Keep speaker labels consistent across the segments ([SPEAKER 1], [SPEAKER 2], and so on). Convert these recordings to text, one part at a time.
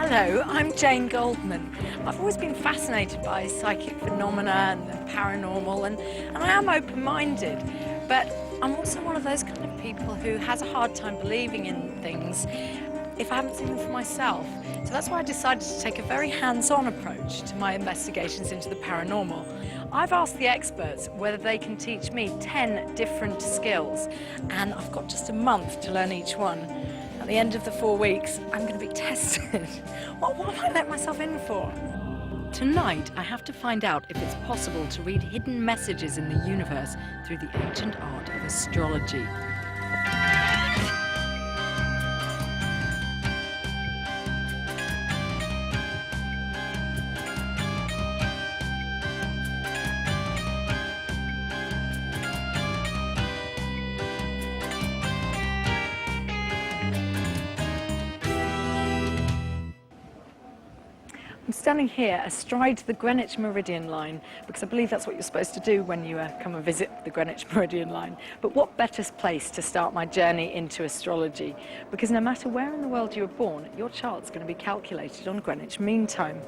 [SPEAKER 1] Hello, I'm Jane Goldman. I've always been fascinated by psychic phenomena and the paranormal, and I am open-minded, but I'm also one of those kind of people who has a hard time believing in things if I haven't seen them for myself. So that's why I decided to take a very hands-on approach to my investigations into the paranormal. I've asked the experts whether they can teach me 10 different skills, and I've got just a month to learn each one. At the end of the 4 weeks, I'm going to be tested. What have I let myself in for? Tonight, I have to find out if it's possible to read hidden messages in the universe through the ancient art of astrology. I'm standing here astride the Greenwich Meridian line because I believe that's what you're supposed to do when you come and visit the Greenwich Meridian line. But what better place to start my journey into astrology? Because no matter where in the world you were born, your chart's going to be calculated on Greenwich Mean Time.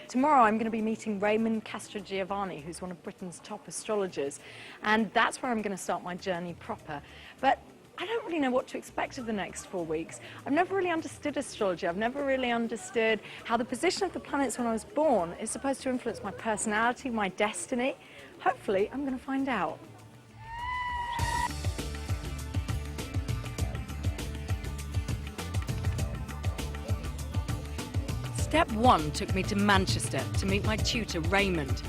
[SPEAKER 1] Tomorrow I'm going to be meeting Raymond Castrogiovanni, who's one of Britain's top astrologers, and that's where I'm going to start my journey proper. But I don't really know what to expect of the next 4 weeks. I've never really understood astrology. I've never really understood how the position of the planets when I was born is supposed to influence my personality, my destiny. Hopefully, I'm going to find out. Step 1 took me to Manchester to meet my tutor, Raymond.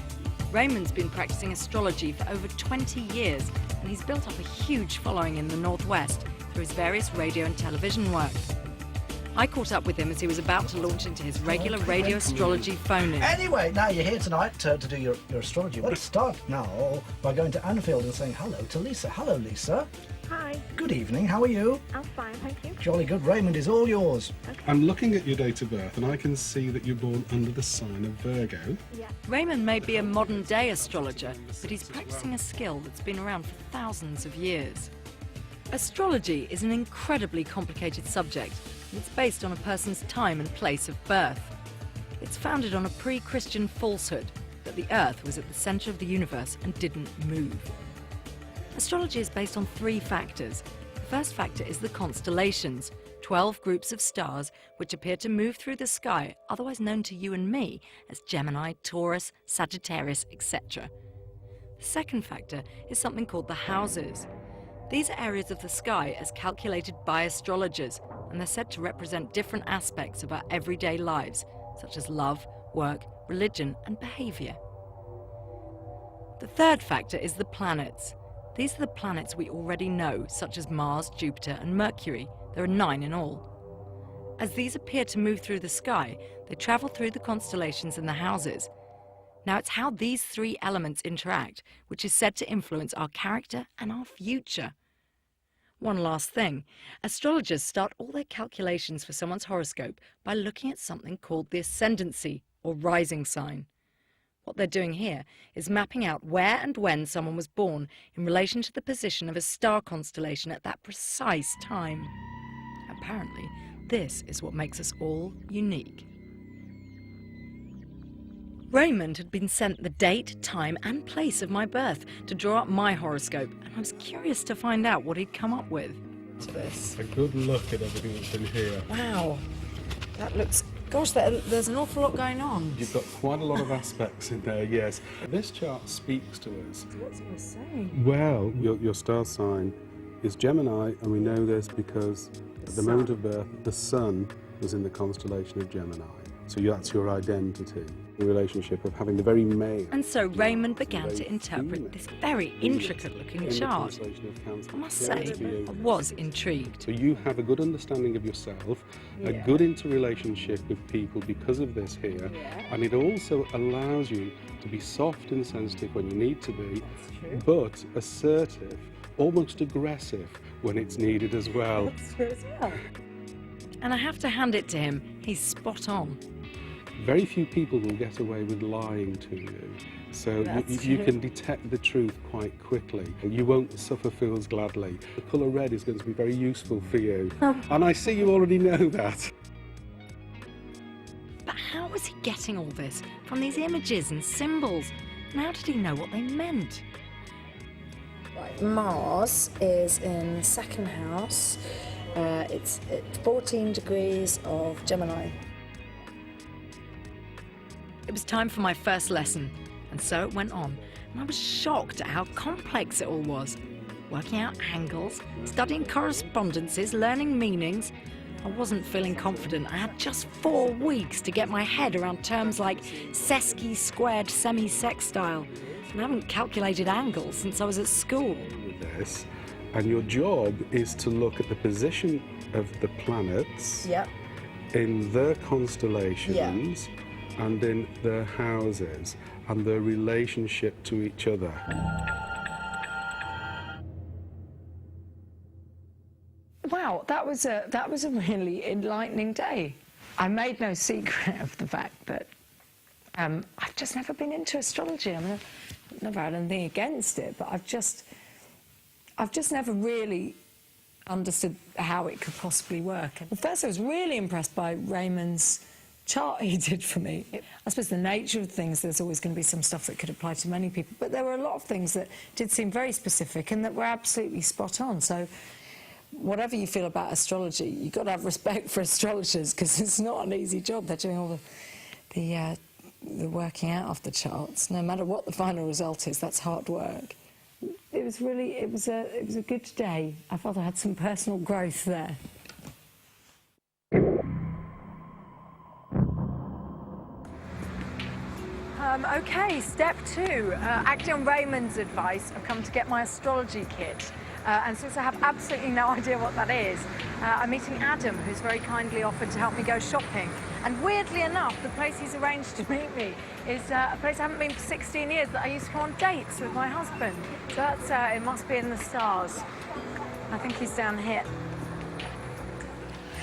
[SPEAKER 1] Raymond's been practicing astrology for over 20 years, and he's built up a huge following in the Northwest through his various radio and television work. I caught up with him as he was about to launch into his regular radio astrology phone-in.
[SPEAKER 2] Anyway, now you're here tonight to do your astrology. Let's start now by going to Anfield and saying hello to Lisa. Hello, Lisa.
[SPEAKER 3] Hi.
[SPEAKER 2] Good evening, how are you?
[SPEAKER 3] I'm fine, thank you.
[SPEAKER 2] Jolly good. Raymond is all yours.
[SPEAKER 3] Okay.
[SPEAKER 4] I'm looking at your date of birth and I can see that you're born under the sign of Virgo.
[SPEAKER 3] Yeah.
[SPEAKER 1] Raymond may be a modern-day astrologer, but he's practicing a skill that's been around for thousands of years. Astrology is an incredibly complicated subject, and it's based on a person's time and place of birth. It's founded on a pre-Christian falsehood that the Earth was at the centre of the universe and didn't move. Astrology is based on 3 factors. The first factor is the constellations, 12 groups of stars which appear to move through the sky, otherwise known to you and me as Gemini, Taurus, Sagittarius, etc. The second factor is something called the houses. These are areas of the sky as calculated by astrologers, and they're said to represent different aspects of our everyday lives, such as love, work, religion, and behaviour. The third factor is the planets. These are the planets we already know, such as Mars, Jupiter, and Mercury. There are 9 in all. As these appear to move through the sky, they travel through the constellations and the houses. Now, it's how these 3 elements interact which is said to influence our character and our future. One last thing. Astrologers start all their calculations for someone's horoscope by looking at something called the ascendancy, or rising sign. What they're doing here is mapping out where and when someone was born in relation to the position of a star constellation at that precise time. Apparently, this is what makes us all unique. Raymond had been sent the date, time and place of my birth to draw up my horoscope, and I was curious to find out what he'd come up with. To this.
[SPEAKER 4] A good look at everything that's in here.
[SPEAKER 1] Wow, that looks... Gosh, there's an awful lot going on.
[SPEAKER 4] You've got quite a lot of aspects in there, yes. This chart speaks to us.
[SPEAKER 1] What's it saying?
[SPEAKER 4] Well, your star sign is Gemini, and we know this because at the moment of birth, the sun was in the constellation of Gemini. So that's your identity, the relationship of having the very male.
[SPEAKER 1] And so Raymond began to interpret this very intricate-looking chart. I must say, I was intrigued.
[SPEAKER 4] So you have a good understanding of yourself, a good interrelationship with people because of this here, and it also allows you to be soft and sensitive when you need to be, but assertive, almost aggressive when it's needed as well.
[SPEAKER 1] That's true as well. And I have to hand it to him, he's spot on.
[SPEAKER 4] Very few people will get away with lying to you, so you can detect the truth quite quickly. You won't suffer fools gladly. The colour red is going to be very useful for you, and I see you already know that.
[SPEAKER 1] how was he getting all this from these images and symbols? And how did he know what they meant?
[SPEAKER 3] Right, Mars is in second house. It's at 14 degrees of Gemini.
[SPEAKER 1] It was time for my first lesson, and so it went on. And I was shocked at how complex it all was. Working out angles, studying correspondences, learning meanings. I wasn't feeling confident. I had just 4 weeks to get my head around terms like sesqui, squared, semi-sextile. And I haven't calculated angles since I was at school.
[SPEAKER 4] With this, and your job is to look at the position of the planets
[SPEAKER 3] Yep.
[SPEAKER 4] in their constellations and in their houses and their relationship to each other.
[SPEAKER 5] Wow, that was a really enlightening day. I made no secret of the fact that I've just never been into astrology. I mean, I've never had anything against it, but I've just never really understood how it could possibly work. And first, I was really impressed by Raymond's chart he did for me. I suppose the nature of things, there's always going to be some stuff that could apply to many people, but there were a lot of things that did seem very specific and that were absolutely spot on. So whatever you feel about astrology, you've got to have respect for astrologers, because it's not an easy job. They're doing all the working out of the charts. No matter what the final result is, that's hard work. It was a good day. I felt I had some personal growth there.
[SPEAKER 1] Okay, step 2. Acting on Raymond's advice, I've come to get my astrology kit. And since I have absolutely no idea what that is, I'm meeting Adam, who's very kindly offered to help me go shopping. And weirdly enough, the place he's arranged to meet me is a place I haven't been for 16 years that I used to go on dates with my husband. So that's, it must be in the stars. I think he's down here.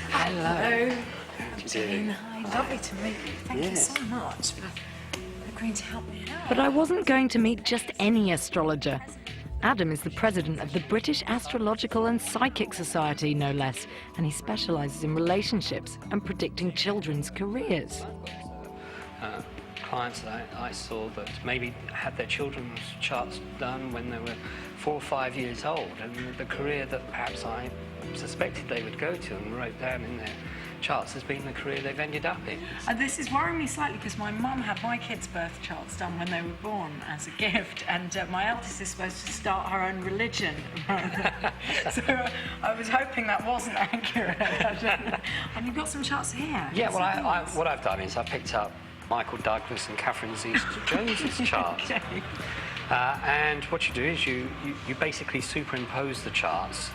[SPEAKER 1] Hello. Jane. Hi, lovely to meet you. Thank you so much for agreeing to help me out. But I wasn't going to meet just any astrologer. Adam is the president of the British Astrological and Psychic Society, no less, and he specialises in relationships and predicting children's careers.
[SPEAKER 6] Clients that I saw that maybe had their children's charts done when they were 4 or 5 years old, and the career that perhaps I suspected they would go to and wrote down in their charts has been the career they've ended up in.
[SPEAKER 1] This is worrying me slightly because my mum had my kids' birth charts done when they were born as a gift, and my eldest is supposed to start her own religion. So I was hoping that wasn't accurate. And you've got some charts here.
[SPEAKER 6] Yeah, well, what I've done is I picked up Michael Douglas and Catherine Zeta-Jones's chart.
[SPEAKER 1] Okay.
[SPEAKER 6] And what you do is you basically superimpose the charts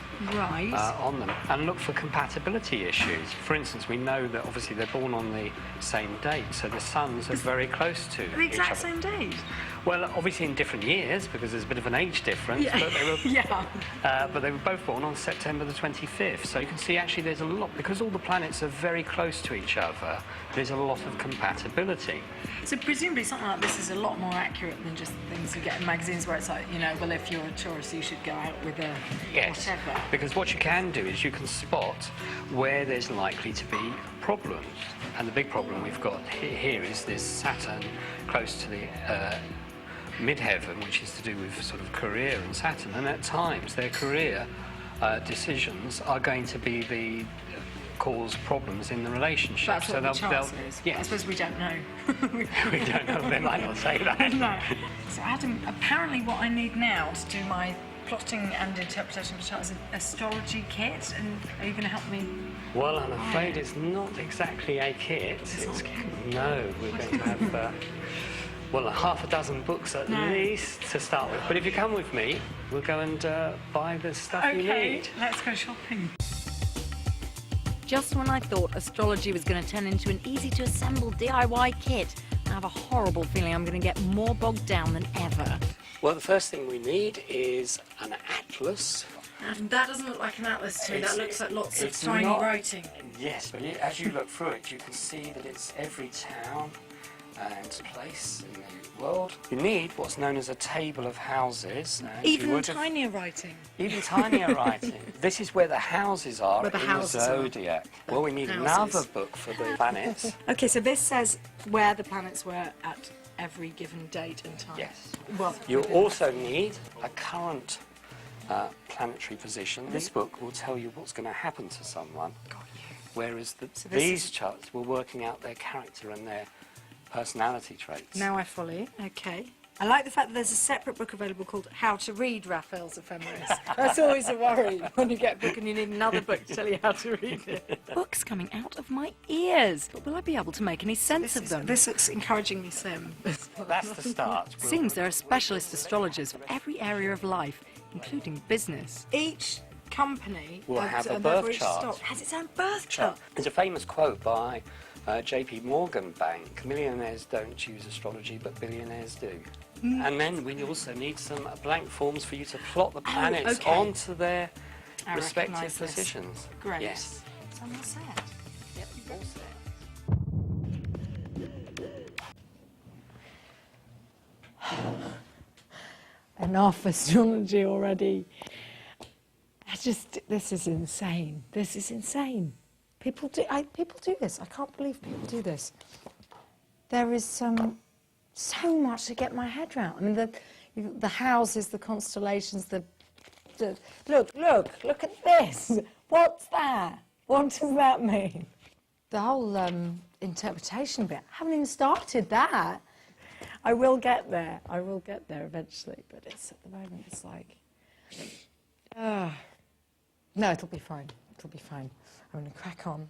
[SPEAKER 6] on them and look for compatibility issues. For instance, we know that obviously they're born on the same date, so the suns are very close to
[SPEAKER 1] The exact same date?
[SPEAKER 6] Well, obviously in different years, because there's a bit of an age difference, but they were but they were both born on September the 25th. So you can see actually there's a lot, because all the planets are very close to each other, there's a lot of compatibility.
[SPEAKER 1] So presumably something like this is a lot more accurate than just things you get in magazines where it's like, you know, well, if you're a Taurus, you should go out with a whatever.
[SPEAKER 6] Because what you can do is you can spot where there's likely to be problems. And the big problem we've got here is this Saturn close to the midheaven, which is to do with sort of career and Saturn. And at times their career decisions are going to be the cause problems in the relationship.
[SPEAKER 1] That's what the chance is.
[SPEAKER 6] Yes.
[SPEAKER 1] I suppose we don't know.
[SPEAKER 6] We don't know. They might not say that.
[SPEAKER 1] No. So Adam, apparently what I need now to do my plotting and interpretation of the chart is an astrology kit, and are you going to help me?
[SPEAKER 6] Well, I'm afraid it's not exactly a kit. No, we're going to have well, half a dozen books at least to start with. But if you come with me, we'll go and buy the stuff you need.
[SPEAKER 1] Okay, let's go shopping. Just when I thought astrology was going to turn into an easy-to-assemble DIY kit, I have a horrible feeling I'm going to get more bogged down than ever.
[SPEAKER 6] Well, the first thing we need is an atlas.
[SPEAKER 1] And that doesn't look like an atlas to me. That looks like lots of tiny writing.
[SPEAKER 6] Yes, but as you look through it, you can see that it's every town into place in the world. You need what's known as a table of houses. and you
[SPEAKER 5] Even
[SPEAKER 6] would have-
[SPEAKER 5] tinier writing.
[SPEAKER 6] Even tinier writing. This is where the houses are
[SPEAKER 5] Where the
[SPEAKER 6] in
[SPEAKER 5] houses
[SPEAKER 6] the
[SPEAKER 5] are.
[SPEAKER 6] zodiac. Well, we need
[SPEAKER 5] houses.
[SPEAKER 6] another book for the planets.
[SPEAKER 5] Okay, so this says where the planets were at every given date and time.
[SPEAKER 6] Yes.
[SPEAKER 5] Well,
[SPEAKER 6] You also need a current planetary position. This book will tell you what's going to happen to someone, whereas these charts were working out their character and their personality traits.
[SPEAKER 5] now I follow. Okay. I like the fact that there's a separate book available called How to Read Raphael's Ephemeris. That's always a worry when you get a book and you need another book to tell you how to read it.
[SPEAKER 1] Books coming out of my ears. But will I be able to make any sense of them?
[SPEAKER 5] This looks encouragingly sim.
[SPEAKER 6] That's the start.
[SPEAKER 1] Seems there are specialist astrologers for every area of life, including business.
[SPEAKER 5] Each company
[SPEAKER 6] Will have a
[SPEAKER 5] and
[SPEAKER 6] birth
[SPEAKER 5] therefore each
[SPEAKER 6] chart.
[SPEAKER 5] stock has its own birth chart.
[SPEAKER 6] There's a famous quote by JP Morgan Bank: millionaires don't choose astrology, but billionaires do. And then we also need some blank forms for you to plot the planets
[SPEAKER 5] okay.
[SPEAKER 6] onto their
[SPEAKER 5] I
[SPEAKER 6] respective
[SPEAKER 5] recognise this.
[SPEAKER 6] positions.
[SPEAKER 5] Great.
[SPEAKER 6] Yes.
[SPEAKER 5] So I'm all set.
[SPEAKER 6] Yep, all set.
[SPEAKER 5] Enough astrology already. This is insane. This is insane. People do this. I can't believe people do this. There is so much to get my head around. I mean, the houses, the constellations, look at this. What's that? What does that mean? The whole interpretation bit. I haven't even started that. I will get there. I will get there eventually. But it's at the moment. It's like, no, it'll be fine. It'll be fine. I'm going to crack on.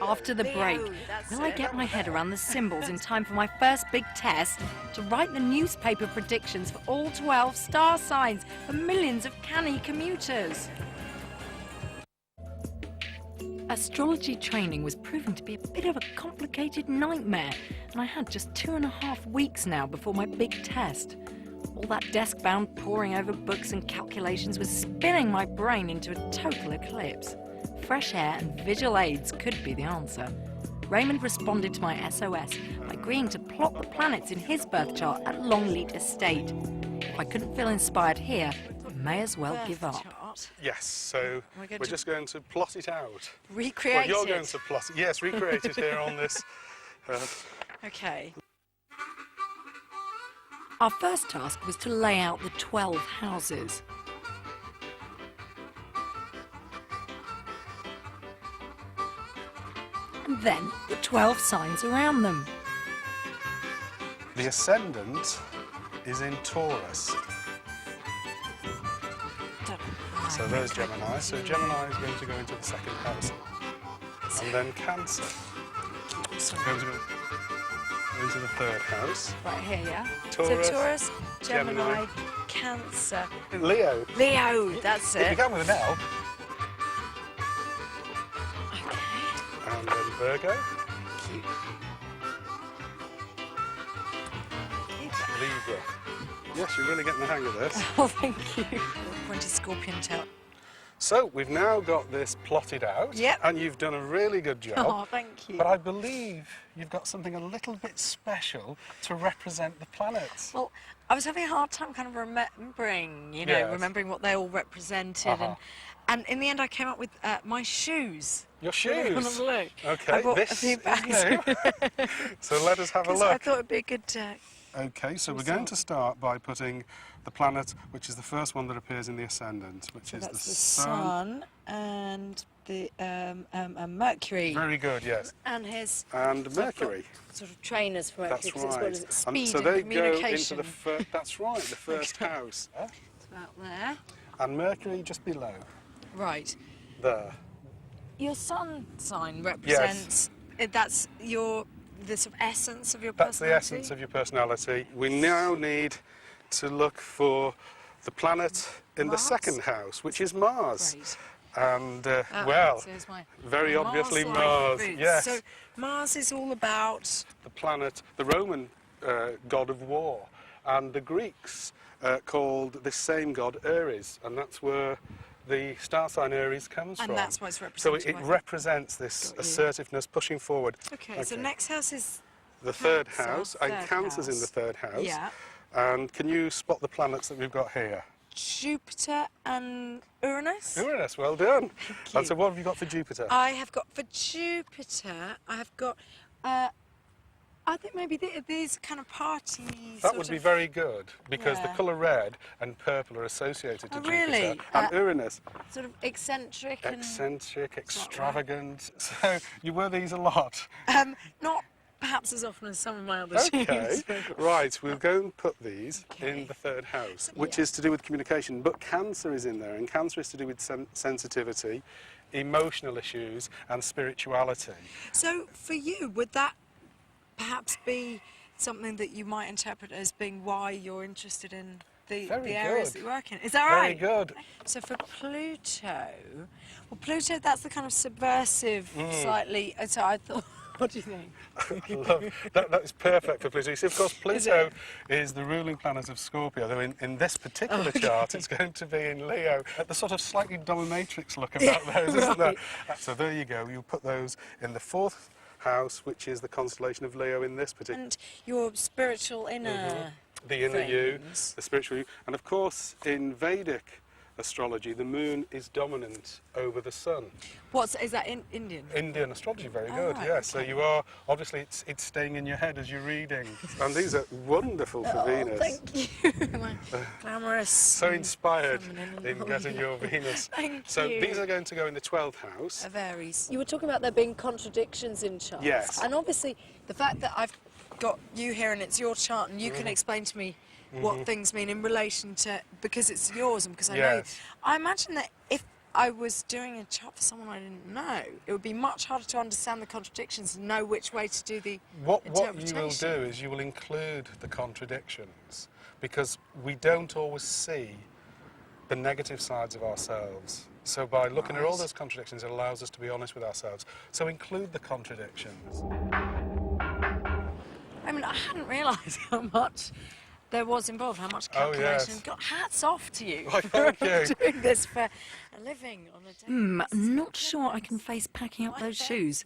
[SPEAKER 1] After the break, will I get my head around the symbols in time for my first big test to write the newspaper predictions for all 12 star signs for millions of canny commuters? Astrology training was proving to be a bit of a complicated nightmare, and I had just 2.5 weeks now before my big test. All that desk-bound poring over books and calculations was spinning my brain into a total eclipse. Fresh air and visual aids could be the answer. Raymond responded to my SOS by agreeing to plot the planets in his birth chart at Longleat Estate. If I couldn't feel inspired here, I may as well give up.
[SPEAKER 4] Yes, so we're just going to plot it out.
[SPEAKER 5] Recreate
[SPEAKER 4] Well, you're going to plot it. Yes, recreate it here on this.
[SPEAKER 5] Okay.
[SPEAKER 1] Our first task was to lay out the 12 houses. And then the 12 signs around them.
[SPEAKER 4] The ascendant is in Taurus. So there's Gemini. So Gemini is going to go into the second house. And then Cancer. So going to go into the third house.
[SPEAKER 5] Right here, yeah?
[SPEAKER 4] Taurus,
[SPEAKER 5] so Taurus, Gemini,
[SPEAKER 4] Gemini.
[SPEAKER 5] Cancer.
[SPEAKER 4] Leo.
[SPEAKER 5] Leo, that's
[SPEAKER 4] It
[SPEAKER 5] it.
[SPEAKER 4] began with an L.
[SPEAKER 5] Okay.
[SPEAKER 4] And then Virgo. Libra. Yes, you're really getting the hang of this.
[SPEAKER 5] Oh, thank you. Pointed scorpion tail.
[SPEAKER 4] So we've now got this plotted out.
[SPEAKER 5] Yep.
[SPEAKER 4] And you've done a really good job.
[SPEAKER 5] Oh, thank you.
[SPEAKER 4] But I believe you've got something a little bit special to represent the planets.
[SPEAKER 5] Well, I was having a hard time kind of remembering,
[SPEAKER 4] Yes.
[SPEAKER 5] remembering what they all represented.
[SPEAKER 4] Uh-huh.
[SPEAKER 5] And in the end, I came up with my shoes.
[SPEAKER 4] Your
[SPEAKER 5] Really wanna
[SPEAKER 4] shoes.
[SPEAKER 5] look?
[SPEAKER 4] Okay,
[SPEAKER 5] I bought a
[SPEAKER 4] this
[SPEAKER 5] few
[SPEAKER 4] is
[SPEAKER 5] bags.
[SPEAKER 4] new. So let us have a
[SPEAKER 5] 'Cause I
[SPEAKER 4] look.
[SPEAKER 5] thought it'd be a good...
[SPEAKER 4] Okay, so we're going to start by putting the planet, which is the first one that appears in the ascendant, which is
[SPEAKER 5] that's
[SPEAKER 4] the
[SPEAKER 5] the
[SPEAKER 4] Sun.
[SPEAKER 5] Sun and the Mercury.
[SPEAKER 4] Very good, yes.
[SPEAKER 5] And his
[SPEAKER 4] And Mercury.
[SPEAKER 5] sort of trainers for Mercury.
[SPEAKER 4] That's
[SPEAKER 5] 'cause it's what
[SPEAKER 4] right.
[SPEAKER 5] is it,
[SPEAKER 4] And
[SPEAKER 5] speed
[SPEAKER 4] so
[SPEAKER 5] and
[SPEAKER 4] they go into
[SPEAKER 5] communication.
[SPEAKER 4] the that's right, the first house.
[SPEAKER 5] It's about there.
[SPEAKER 4] And Mercury just below.
[SPEAKER 5] Right.
[SPEAKER 4] There.
[SPEAKER 5] Your sun sign represents... That's the sort of essence of your
[SPEAKER 4] That's the
[SPEAKER 5] personality?
[SPEAKER 4] essence of your personality. We now need to look for the planet in
[SPEAKER 5] Mars?
[SPEAKER 4] the second house, which is Mars.
[SPEAKER 5] Great.
[SPEAKER 4] And, well,
[SPEAKER 5] So here's my
[SPEAKER 4] very obviously
[SPEAKER 5] Mars-like
[SPEAKER 4] Mars.
[SPEAKER 5] boots.
[SPEAKER 4] Yes.
[SPEAKER 5] So Mars is all about...
[SPEAKER 4] The planet, the Roman god of war, and the Greeks called this same god Ares, and that's where the star sign Aries comes from.
[SPEAKER 1] And that's why it's
[SPEAKER 4] So
[SPEAKER 1] represented.
[SPEAKER 4] it represents this assertiveness, pushing forward.
[SPEAKER 1] Okay, so next house is
[SPEAKER 4] the third
[SPEAKER 1] Cancer,
[SPEAKER 4] house, and
[SPEAKER 1] third
[SPEAKER 4] Cancer's in the
[SPEAKER 1] house.
[SPEAKER 4] third house.
[SPEAKER 1] Yeah.
[SPEAKER 4] And can you spot the planets that we've got here?
[SPEAKER 1] Jupiter and Uranus.
[SPEAKER 4] Uranus, well done.
[SPEAKER 1] Thank you.
[SPEAKER 4] And so what have you got for Jupiter?
[SPEAKER 1] I have got for Jupiter. I have got. I think maybe these kind of parties.
[SPEAKER 4] That would be very good, because the
[SPEAKER 1] Yeah.
[SPEAKER 4] colour red and purple are associated to
[SPEAKER 1] Oh,
[SPEAKER 4] Jupiter.
[SPEAKER 1] really?
[SPEAKER 4] And Uranus,
[SPEAKER 1] sort of eccentric and
[SPEAKER 4] eccentric,
[SPEAKER 1] not right.
[SPEAKER 4] extravagant. So you wear these a lot.
[SPEAKER 1] not perhaps as often as some of my other
[SPEAKER 4] Okay,
[SPEAKER 1] shoes.
[SPEAKER 4] right, we'll go and put these
[SPEAKER 1] Okay.
[SPEAKER 4] in the third house,
[SPEAKER 1] So,
[SPEAKER 4] which
[SPEAKER 1] yeah.
[SPEAKER 4] is to do with communication, but Cancer is in there, and Cancer is to do with sensitivity, emotional issues and spirituality.
[SPEAKER 1] So for you, would that perhaps be something that you might interpret as being why you're interested in the
[SPEAKER 4] Very
[SPEAKER 1] areas
[SPEAKER 4] good.
[SPEAKER 1] that you work in? Is that
[SPEAKER 4] Very
[SPEAKER 1] right?
[SPEAKER 4] good.
[SPEAKER 1] So for Pluto, well, Pluto, that's the kind of subversive, slightly. So I thought, what do you think?
[SPEAKER 4] Love. That is perfect for Pluto. You see, of course, Pluto
[SPEAKER 1] it?
[SPEAKER 4] is the ruling planet of Scorpio, though in this particular chart it's going to be in Leo. The sort of slightly dominatrix look about those, isn't there? So there you go. You put those in the fourth house, which is the constellation of Leo in this particular.
[SPEAKER 1] And your spiritual inner.
[SPEAKER 4] The inner you,
[SPEAKER 1] things.
[SPEAKER 4] the spiritual you. And of course, in Vedic astrology, the moon is dominant over the sun.
[SPEAKER 1] Is that in Indian?
[SPEAKER 4] Indian astrology, very
[SPEAKER 1] Oh,
[SPEAKER 4] good,
[SPEAKER 1] right,
[SPEAKER 4] yes. So
[SPEAKER 1] okay.
[SPEAKER 4] you are, obviously, it's staying in your head as you're reading. And these are wonderful for Venus.
[SPEAKER 1] Thank you. My glamorous.
[SPEAKER 4] So inspired
[SPEAKER 1] feminine
[SPEAKER 4] in getting your Venus.
[SPEAKER 1] Thank
[SPEAKER 4] So
[SPEAKER 1] you.
[SPEAKER 4] these are going to go in the 12th house.
[SPEAKER 1] Varies.
[SPEAKER 3] You were talking about there being contradictions in charts.
[SPEAKER 4] Yes.
[SPEAKER 1] And obviously, the fact that I've got you here and it's your chart, and you can explain to me what things mean in relation to, because it's yours and because I know you.
[SPEAKER 4] Yes.
[SPEAKER 1] I imagine that if I was doing a chart for someone I didn't know, it would be much harder to understand the contradictions and know which way to do the
[SPEAKER 4] What you will
[SPEAKER 1] interpretation.
[SPEAKER 4] do is you will include the contradictions, because we don't always see the negative sides of ourselves. So by looking at all those contradictions, it allows us to be honest with ourselves. So include the contradictions.
[SPEAKER 1] I mean, I hadn't realised how much there was involved, how much
[SPEAKER 4] Oh,
[SPEAKER 1] calculation.
[SPEAKER 4] yes.
[SPEAKER 1] God, hats off to you
[SPEAKER 4] Why, thank you.
[SPEAKER 1] doing this for a living on a day.
[SPEAKER 7] I'm not sure I can face packing up those shoes.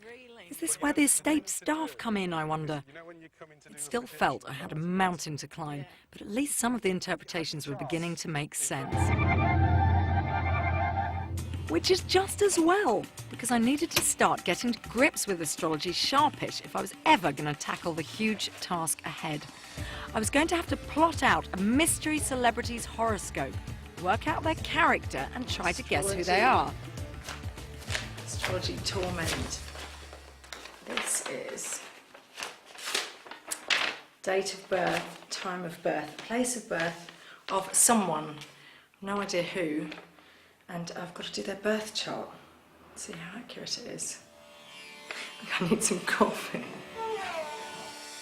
[SPEAKER 7] Is this where the estate staff come in, I wonder?
[SPEAKER 4] You know when you come in to do
[SPEAKER 7] It
[SPEAKER 4] the
[SPEAKER 7] still
[SPEAKER 4] prediction-
[SPEAKER 7] felt I had a mountain to climb, but at least some of the interpretations were beginning to make sense. Which is just as well, because I needed to start getting to grips with astrology sharpish if I was ever going to tackle the huge task ahead. I was going to have to plot out a mystery celebrity's horoscope, work out their character and try to guess who they are.
[SPEAKER 1] Astrology torment. This is date of birth, time of birth, place of birth of someone, no idea who, and I've got to do their birth chart, see how accurate it is. I need some coffee.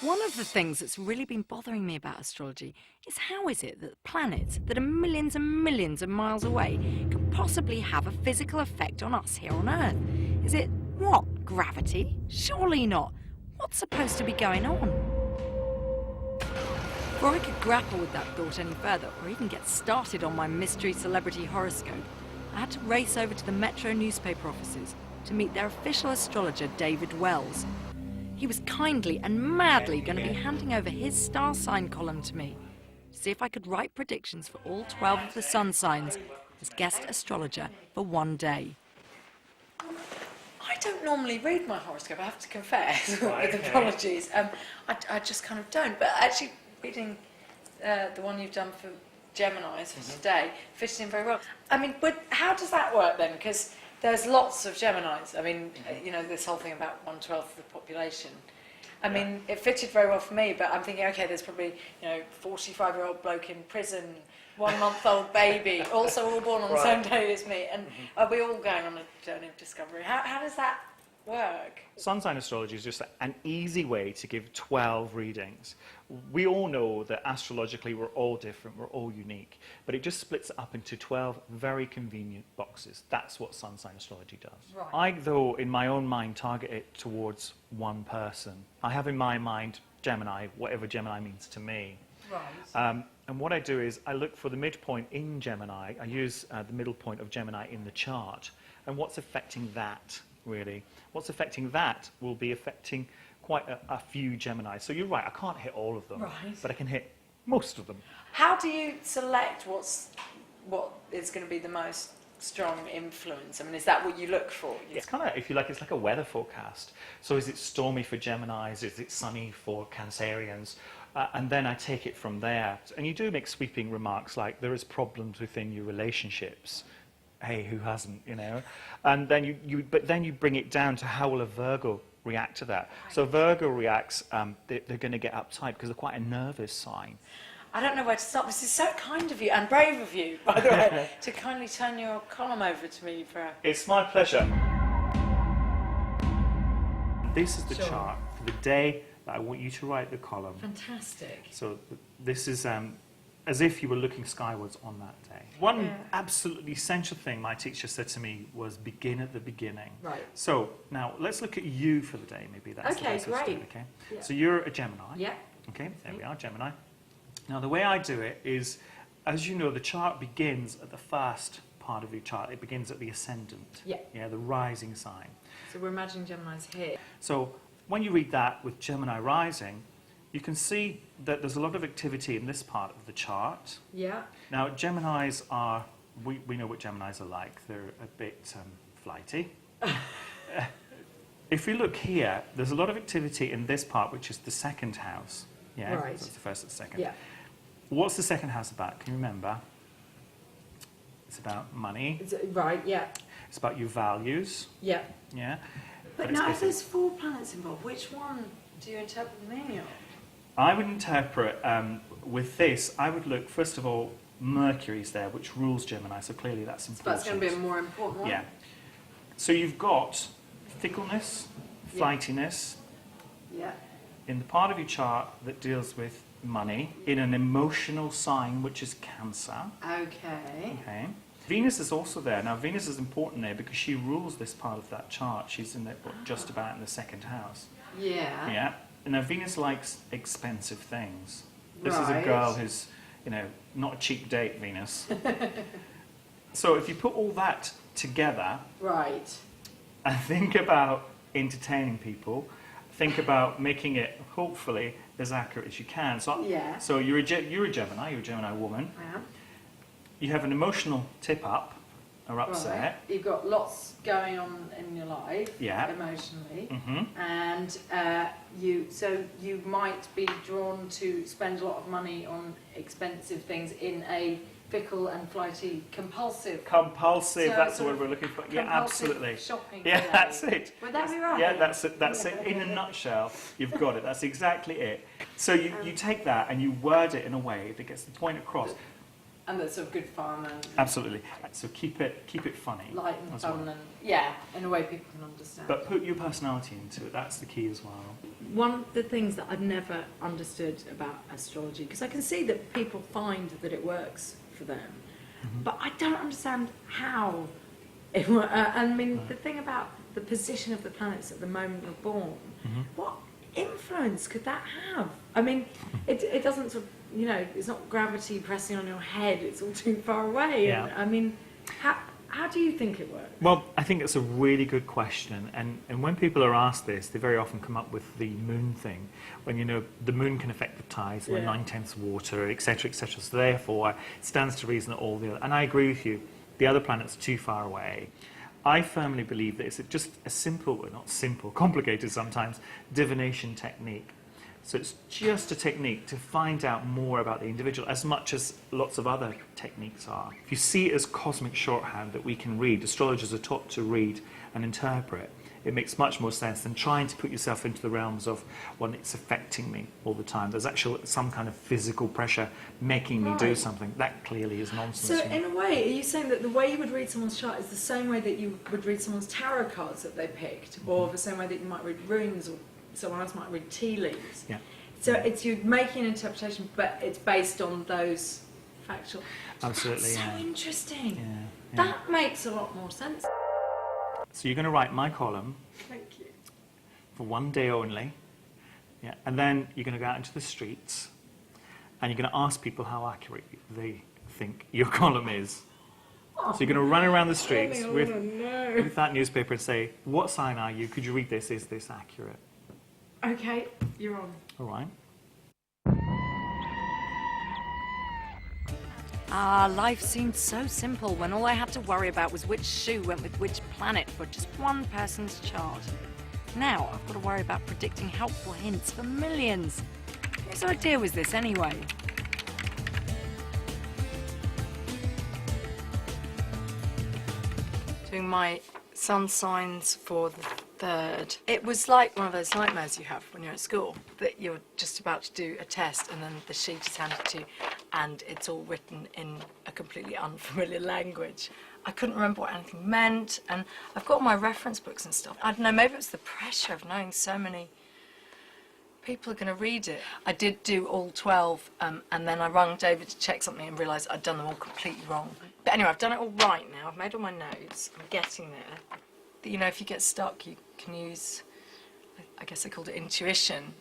[SPEAKER 7] One of the things that's really been bothering me about astrology is how is it that planets that are millions and millions of miles away can possibly have a physical effect on us here on Earth? Is it, what, gravity? Surely not. What's supposed to be going on? Before I could grapple with that thought any further, or even get started on my mystery celebrity horoscope, I had to race over to the Metro newspaper offices to meet their official astrologer, David Wells. He was kindly and madly going to be handing over his star sign column to me to see if I could write predictions for all 12 of the sun signs as guest astrologer for one day.
[SPEAKER 1] I don't normally read my horoscope, I have to confess, with apologies. I just kind of don't, but actually reading the one you've done for Geminis for today fits in very well. I mean, but how does that work then? Because there's lots of Geminis. I mean, you know, this whole thing about 1/12 of the population. I mean, it fitted very well for me, but I'm thinking, okay, there's probably, 45-year-old bloke in prison, 1-month-old baby, also all born on the same day as me, and are we all going on a journey of discovery? How does that work?
[SPEAKER 8] Sun sign astrology is just an easy way to give 12 readings. We all know that astrologically we're all different, we're all unique, but it just splits it up into 12 very convenient boxes. That's what sun sign astrology does.
[SPEAKER 1] Right.
[SPEAKER 8] I, though, in my own mind, target it towards one person. I have in my mind Gemini, whatever Gemini means to me.
[SPEAKER 1] Right.
[SPEAKER 8] And And what I do is I look for the midpoint in Gemini. I use the middle point of Gemini in the chart. And what's affecting that, really? What's affecting that will be affecting quite a few Gemini. So you're right, I can't hit all of them,
[SPEAKER 1] Right.
[SPEAKER 8] but I can hit most of them.
[SPEAKER 1] How do you select what is going to be the most strong influence? I mean, is that what you look for?
[SPEAKER 8] It's kind of, if you like, it's like a weather forecast. So is it stormy for Geminis? Is it sunny for Cancerians? And then I take it from there. And you do make sweeping remarks like, there is problems within your relationships. Hey, who hasn't, you know? And then but then you bring it down to how will a Virgo react to that. So Virgo reacts, they're going to get uptight because they're quite a nervous sign.
[SPEAKER 1] I don't know where to start. This is so kind of you and brave of you, by the way, to kindly turn your column over to me for
[SPEAKER 8] It's my pleasure. This is the chart for the day that I want you to write the column.
[SPEAKER 1] Fantastic.
[SPEAKER 8] So this is as if you were looking skywards on that day. One absolutely essential thing my teacher said to me was begin at the beginning.
[SPEAKER 1] Right.
[SPEAKER 8] So now let's look at you for the day. Maybe that's the best way to do it, okay?
[SPEAKER 1] Yeah.
[SPEAKER 8] So you're a Gemini.
[SPEAKER 1] Yeah.
[SPEAKER 8] Okay, there we are, Gemini. Now the way I do it is, as you know, the chart begins at the first part of your chart. It begins at the ascendant.
[SPEAKER 1] Yeah.
[SPEAKER 8] Yeah, the rising sign.
[SPEAKER 1] So we're imagining Gemini's here.
[SPEAKER 8] So when you read that with Gemini rising, you can see that there's a lot of activity in this part of the chart.
[SPEAKER 1] Yeah.
[SPEAKER 8] Now, Geminis are, we know what Geminis are like. They're a bit flighty. If you look here, there's a lot of activity in this part, which is the second house. Yeah,
[SPEAKER 1] Right.
[SPEAKER 8] so it's the first and second.
[SPEAKER 1] Yeah.
[SPEAKER 8] What's the second house about? Can you remember? It's about money.
[SPEAKER 1] Right, yeah.
[SPEAKER 8] It's about your values.
[SPEAKER 1] Yeah.
[SPEAKER 8] Yeah.
[SPEAKER 1] But
[SPEAKER 8] it's
[SPEAKER 1] now, if
[SPEAKER 8] basically-
[SPEAKER 1] there's 4 planets involved, which one do you interpret the meaning of?
[SPEAKER 8] I would interpret with this, I would look, first of all, Mercury's there, which rules Gemini, so clearly that's
[SPEAKER 1] So
[SPEAKER 8] important.
[SPEAKER 1] that's going to be a more important one?
[SPEAKER 8] Yeah. So you've got fickleness,
[SPEAKER 1] Yeah.
[SPEAKER 8] flightiness,
[SPEAKER 1] Yeah.
[SPEAKER 8] in the part of your chart that deals with money, in an emotional sign, which is Cancer.
[SPEAKER 1] Okay.
[SPEAKER 8] Okay. Venus is also there. Now, Venus is important there because she rules this part of that chart. She's in the, just about in the second house.
[SPEAKER 1] Yeah.
[SPEAKER 8] Yeah. And now, Venus likes expensive things. This is a
[SPEAKER 1] Right.
[SPEAKER 8] girl who's, you know, not a cheap date, Venus. So if you put all that together
[SPEAKER 1] Right.
[SPEAKER 8] and think about entertaining people, think about making it, hopefully, as accurate as you can. So,
[SPEAKER 1] Yeah.
[SPEAKER 8] so you're a Gemini, you're a Gemini woman.
[SPEAKER 1] Yeah.
[SPEAKER 8] You have an emotional tip up or upset.
[SPEAKER 1] Right. You've got lots going on in your life,
[SPEAKER 8] Yeah.
[SPEAKER 1] emotionally,
[SPEAKER 8] Mm-hmm.
[SPEAKER 1] and you might be drawn to spend a lot of money on expensive things in a fickle and flighty, compulsive.
[SPEAKER 8] Compulsive,
[SPEAKER 1] So
[SPEAKER 8] that's the
[SPEAKER 1] sort
[SPEAKER 8] word
[SPEAKER 1] of
[SPEAKER 8] we're looking for. Yeah,
[SPEAKER 1] compulsive
[SPEAKER 8] absolutely.
[SPEAKER 1] shopping
[SPEAKER 8] Yeah,
[SPEAKER 1] day.
[SPEAKER 8] that's it.
[SPEAKER 1] Would that be right?
[SPEAKER 8] Yeah, that's it. That's it. In a nutshell, you've got it. That's exactly it. So you take that and you word it in a way that gets the point across.
[SPEAKER 1] And that's sort of good fun and
[SPEAKER 8] Absolutely. So keep it funny.
[SPEAKER 1] light and
[SPEAKER 8] as
[SPEAKER 1] fun
[SPEAKER 8] well.
[SPEAKER 1] and in a way people can understand.
[SPEAKER 8] But put your personality into it. That's the key as well.
[SPEAKER 7] One of the things that I've never understood about astrology, because I can see that people find that it works for them, but I don't understand how it works. I mean, the thing about the position of the planets at the moment you're born, what influence could that have? I mean, it doesn't sort of, you know, it's not gravity pressing on your head, it's all too far away.
[SPEAKER 8] Yeah.
[SPEAKER 7] And, I mean, how do you think it works?
[SPEAKER 8] Well, I think it's a really good question, and when people are asked this, they very often come up with the moon thing, when, you know, the moon can affect the tides, we're
[SPEAKER 7] Yeah.
[SPEAKER 8] 9/10 water, etc., etc. So therefore, it stands to reason that all the other, and I agree with you, the other planets are too far away. I firmly believe that it's just a simple, well, not simple, complicated sometimes, divination technique. So it's just a technique to find out more about the individual, as much as lots of other techniques are. If you see it as cosmic shorthand that we can read, astrologers are taught to read and interpret, it makes much more sense than trying to put yourself into the realms of, well, it's affecting me all the time. There's actually some kind of physical pressure making me do
[SPEAKER 7] Right.
[SPEAKER 8] something. That clearly is nonsense.
[SPEAKER 7] So,
[SPEAKER 8] you know.
[SPEAKER 7] in a way, are you saying that the way you would read someone's chart is the same way that you would read someone's tarot cards that they picked, or the same way that you might read runes, or someone else might read tea leaves?
[SPEAKER 8] Yeah.
[SPEAKER 7] So it's you making an interpretation, but it's based on those factual.
[SPEAKER 8] Absolutely,
[SPEAKER 7] That's
[SPEAKER 8] yeah.
[SPEAKER 7] so interesting.
[SPEAKER 8] Yeah, yeah.
[SPEAKER 7] That makes a lot more sense.
[SPEAKER 8] So you're going to write my column
[SPEAKER 7] Thank you.
[SPEAKER 8] for one day only, yeah, and then you're going to go out into the streets and you're going to ask people how accurate they think your column is. So you're going to run around the streets with that newspaper and say, what sign are you? Could you read this? Is this accurate?
[SPEAKER 5] Okay, you're on.
[SPEAKER 8] All right.
[SPEAKER 1] Ah, life seemed so simple when all I had to worry about was which shoe went with which planet for just one person's chart. Now I've got to worry about predicting helpful hints for millions. Whose idea was this anyway? Doing my sun signs for the 3rd. It was like one of those nightmares you have when you're at school, that you're just about to do a test and then the sheet is handed to you and it's all written in a completely unfamiliar language. I couldn't remember what anything meant, and I've got all my reference books and stuff. I don't know, maybe it was the pressure of knowing so many people are going to read it. I did do all 12, and then I rang David to check something and realised I'd done them all completely wrong. But anyway, I've done it all right now. I've made all my notes. I'm getting there. You know, if you get stuck, you can use, I guess they called it intuition.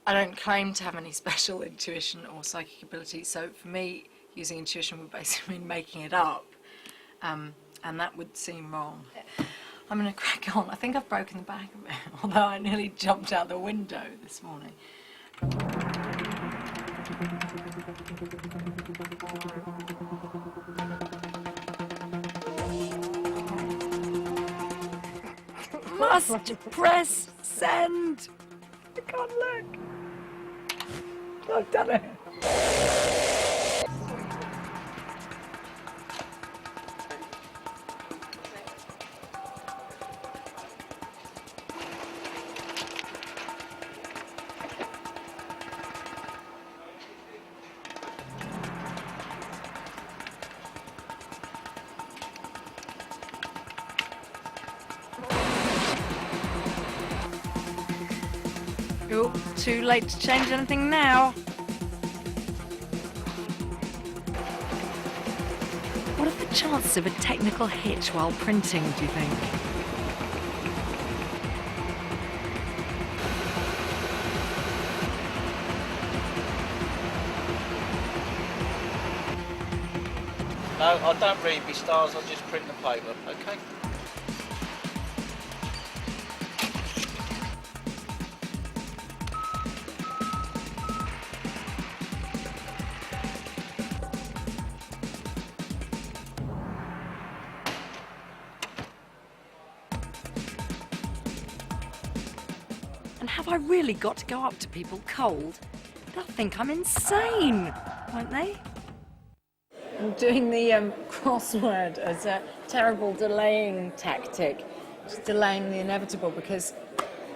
[SPEAKER 1] I don't claim to have any special intuition or psychic ability, so for me, using intuition would basically mean making it up, and that would seem wrong. I'm going to crack on. I think I've broken the back of it, although I nearly jumped out the window this morning. Must press send. I can't look. I've done it. Oh, too late to change anything now. What are the chances of a technical hitch while printing, do you think?
[SPEAKER 9] No, I don't read my stars, I just print the paper, okay?
[SPEAKER 1] And have I really got to go up to people cold? They'll think I'm insane, won't they?
[SPEAKER 5] I'm doing the crossword as a terrible delaying tactic, just delaying the inevitable, because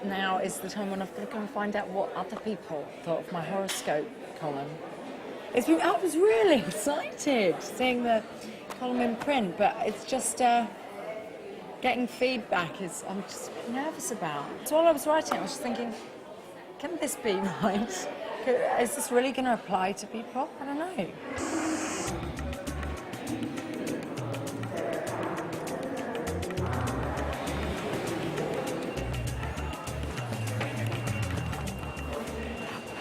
[SPEAKER 5] now is the time when I've got to go and find out what other people thought of my horoscope column. I was really excited seeing the column in print, but it's just getting feedback I'm just nervous about. So while I was writing, I was just thinking, can this be right? Is this really going to apply to people? I don't know.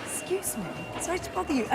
[SPEAKER 5] Excuse me, sorry to bother you.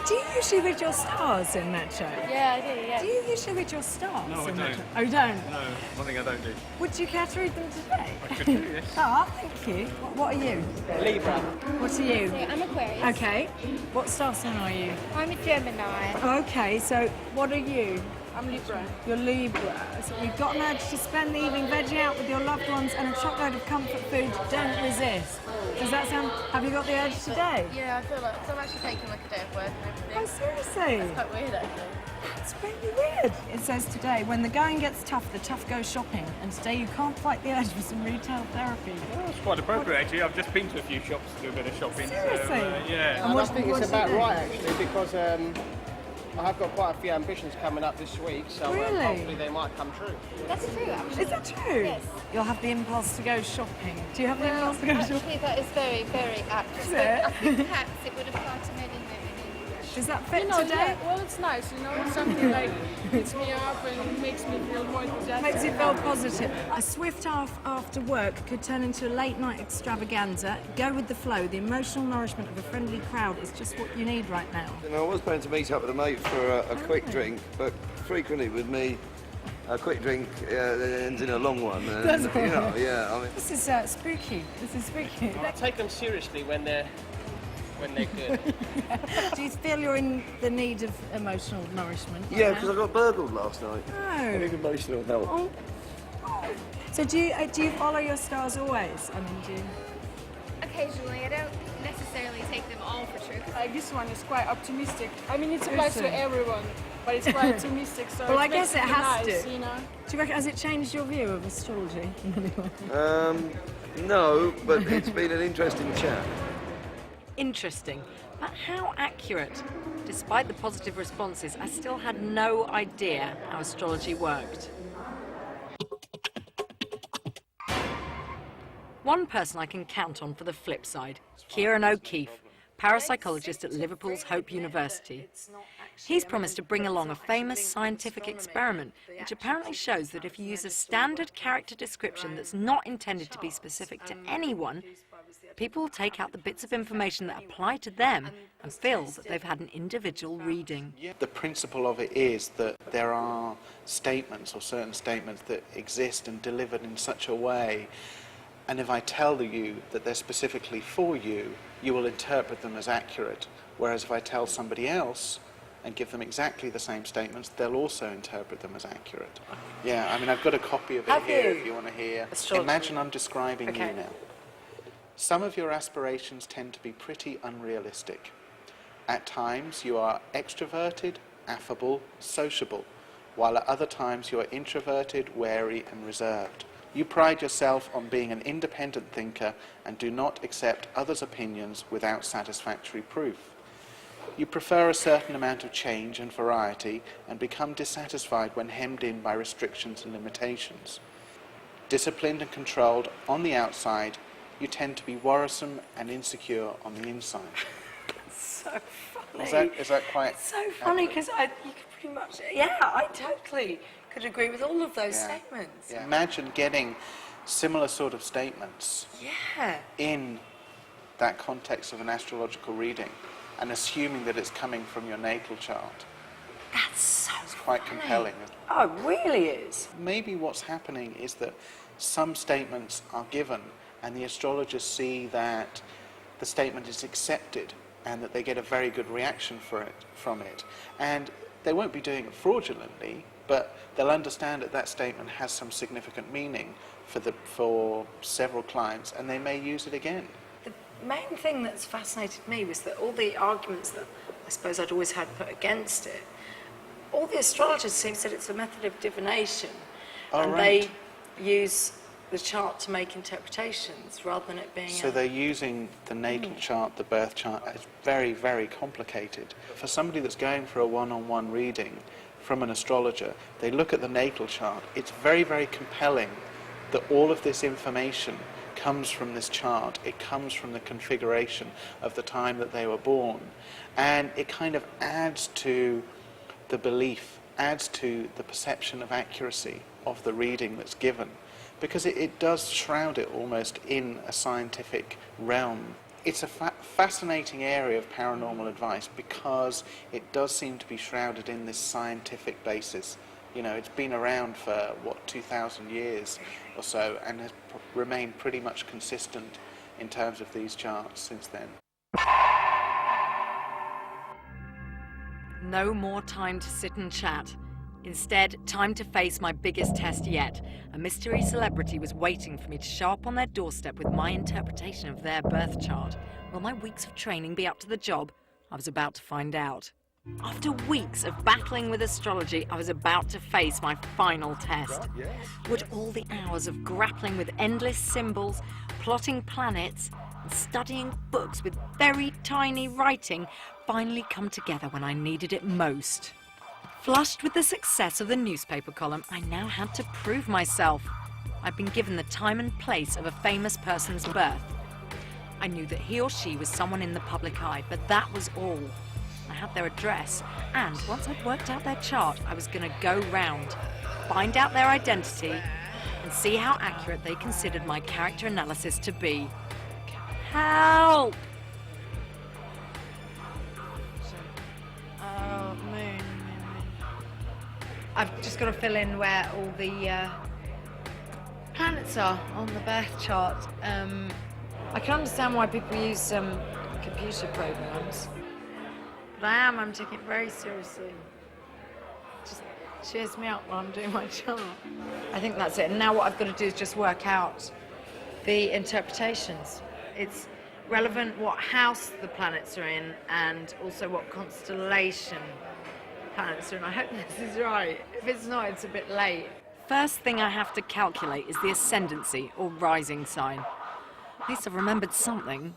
[SPEAKER 5] Do you usually read your stars in Metro?
[SPEAKER 3] Yeah, I do, yeah.
[SPEAKER 5] Do you usually read your stars?
[SPEAKER 10] No, I
[SPEAKER 5] in
[SPEAKER 10] don't.
[SPEAKER 5] Metro? Oh, you don't?
[SPEAKER 10] No, one thing I don't do.
[SPEAKER 5] Would you care to read them today?
[SPEAKER 10] I could do, yes.
[SPEAKER 5] Oh, thank you. What are you?
[SPEAKER 9] Libra.
[SPEAKER 5] What are you?
[SPEAKER 3] I'm Aquarius.
[SPEAKER 5] Okay. What star sign are you?
[SPEAKER 3] I'm a Gemini.
[SPEAKER 5] Okay, so what are you?
[SPEAKER 3] I'm Libra.
[SPEAKER 5] You're Libra. So you've got an urge to spend the evening vegging out with your loved ones and a chockload of comfort food. Don't resist. Does that sound... Have you got the urge today?
[SPEAKER 3] Yeah, I feel like, so I'm actually taking like a day of work and everything.
[SPEAKER 5] Oh, seriously?
[SPEAKER 3] It's quite weird actually.
[SPEAKER 5] It's really weird. It says today, when the going gets tough, the tough go shopping. And today you can't fight the urge for some retail therapy.
[SPEAKER 10] Well, it's quite appropriate actually. I've just been to a few shops to do a bit of shopping.
[SPEAKER 5] Seriously?
[SPEAKER 10] So, yeah.
[SPEAKER 5] And
[SPEAKER 9] I think
[SPEAKER 5] what
[SPEAKER 9] it's
[SPEAKER 5] do you
[SPEAKER 9] about
[SPEAKER 5] do?
[SPEAKER 9] right actually, because I have got quite a few ambitions coming up this week, so
[SPEAKER 5] Really?
[SPEAKER 9] hopefully they might come true.
[SPEAKER 3] That's true actually.
[SPEAKER 5] Is that true?
[SPEAKER 3] Yes.
[SPEAKER 5] You'll have the impulse to go shopping. Do you have the impulse to go shopping?
[SPEAKER 3] Actually, that is very, very accurate.
[SPEAKER 5] Is
[SPEAKER 3] But
[SPEAKER 5] it?
[SPEAKER 3] I think perhaps it would apply to men and women in
[SPEAKER 1] Does that fit
[SPEAKER 3] You know,
[SPEAKER 1] today?
[SPEAKER 3] yeah, well, it's nice, you know, it's something like hits me up and makes me feel more enthusiastic.
[SPEAKER 1] Makes you feel positive. A swift half after work could turn into a late night extravaganza. Go with the flow. The emotional nourishment of a friendly crowd is just what you need right now.
[SPEAKER 11] You know, I was planning to meet up with a mate for a quick drink, but frequently with me, a quick drink ends in a long one. And,
[SPEAKER 1] That's
[SPEAKER 11] you know, yeah, I mean...
[SPEAKER 1] This is spooky. This is spooky.
[SPEAKER 9] I take them seriously when they're good.
[SPEAKER 1] Do you feel you're in the need of emotional nourishment? right
[SPEAKER 11] Yeah,
[SPEAKER 1] now?
[SPEAKER 11] because I got burgled last night. I
[SPEAKER 1] Oh.
[SPEAKER 11] need emotional help.
[SPEAKER 1] Oh. So do you follow your stars always? I mean, do you?
[SPEAKER 3] Occasionally, I don't necessarily take them all for truth.
[SPEAKER 12] This one is quite optimistic. I mean, it applies
[SPEAKER 1] Is
[SPEAKER 12] to
[SPEAKER 1] it?
[SPEAKER 12] everyone, but it's quite optimistic, so
[SPEAKER 1] Well,
[SPEAKER 12] it
[SPEAKER 1] I guess
[SPEAKER 12] makes
[SPEAKER 1] it
[SPEAKER 12] it
[SPEAKER 1] has
[SPEAKER 12] nice,
[SPEAKER 1] to.
[SPEAKER 12] you know?
[SPEAKER 1] Do you reckon, has it changed your view of astrology?
[SPEAKER 11] No, but it's been an interesting chat.
[SPEAKER 1] Interesting, but how accurate? Despite the positive responses, I still had no idea how astrology worked. One person I can count on for the flip side, Kieran O'Keefe, parapsychologist at Liverpool's Hope University. He's promised to bring along a famous scientific experiment which apparently shows that if you use a standard character description that's not intended to be specific to anyone, people will take out the bits of information that apply to them and feel that they've had an individual reading.
[SPEAKER 13] The principle of it is that there are statements or certain statements that exist and delivered in such a way, and if I tell you that they're specifically for you, you will interpret them as accurate, whereas if I tell somebody else and give them exactly the same statements, they'll also interpret them as accurate. Yeah, I mean, I've got a copy of it here if you want to hear.
[SPEAKER 1] Astrology.
[SPEAKER 13] Imagine I'm describing
[SPEAKER 1] Okay.
[SPEAKER 13] you now. Some of your aspirations tend to be pretty unrealistic. At times you are extroverted, affable, sociable, while at other times you are introverted, wary and reserved. You pride yourself on being an independent thinker and do not accept others' opinions without satisfactory proof. You prefer a certain amount of change and variety and become dissatisfied when hemmed in by restrictions and limitations. Disciplined and controlled on the outside, you tend to be worrisome and insecure on the inside.
[SPEAKER 1] So funny.
[SPEAKER 13] Is that quite...
[SPEAKER 1] It's so funny because you could pretty much, I totally could agree with all of those statements.
[SPEAKER 13] Yeah. Imagine getting similar sort of statements in that context of an astrological reading and assuming that it's coming from your natal chart.
[SPEAKER 1] That's so
[SPEAKER 13] It's quite compelling.
[SPEAKER 1] Oh, it really is.
[SPEAKER 13] Maybe what's happening is that some statements are given and the astrologers see that the statement is accepted and that they get a very good reaction from it. And they won't be doing it fraudulently, but they'll understand that that statement has some significant meaning for several clients, and they may use it again.
[SPEAKER 1] The main thing that's fascinated me was that all the arguments that I suppose I'd always had put against it, all the astrologers seem to say it's a method of divination, and they use the chart to make interpretations rather than it being...
[SPEAKER 13] So they're using the natal chart, the birth chart. It's very, very complicated. For somebody that's going for a one-on-one reading from an astrologer, they look at the natal chart. It's very, very compelling that all of this information comes from this chart. It comes from the configuration of the time that they were born. And it kind of adds to the belief, adds to the perception of accuracy of the reading that's given, because it does shroud it almost in a scientific realm. It's a fascinating area of paranormal advice because it does seem to be shrouded in this scientific basis. You know, it's been around for, 2,000 years or so, and has remained pretty much consistent in terms of these charts since then.
[SPEAKER 1] No more time to sit and chat. Instead, time to face my biggest test yet. A mystery celebrity was waiting for me to show up on their doorstep with my interpretation of their birth chart. Will my weeks of training be up to the job? I was about to find out. After weeks of battling with astrology, I was about to face my final test. Would all the hours of grappling with endless symbols, plotting planets, and studying books with very tiny writing finally come together when I needed it most? Flushed with the success of the newspaper column, I now had to prove myself. I'd been given the time and place of a famous person's birth. I knew that he or she was someone in the public eye, but that was all. I had their address, and once I'd worked out their chart, I was going to go round, find out their identity, and see how accurate they considered my character analysis to be. Help!
[SPEAKER 7] Oh, moon. I've just got to fill in where all the planets are on the birth chart. I can understand why people use computer programs, but I'm taking it very seriously. Just cheers me up while I'm doing my chart. I think that's it. And now what I've got to do is just work out the interpretations. It's relevant what house the planets are in and also what constellation planets are in. I hope this is right. If it's not, it's a bit late.
[SPEAKER 1] First thing I have to calculate is the ascendancy, or rising sign. At least I've remembered something.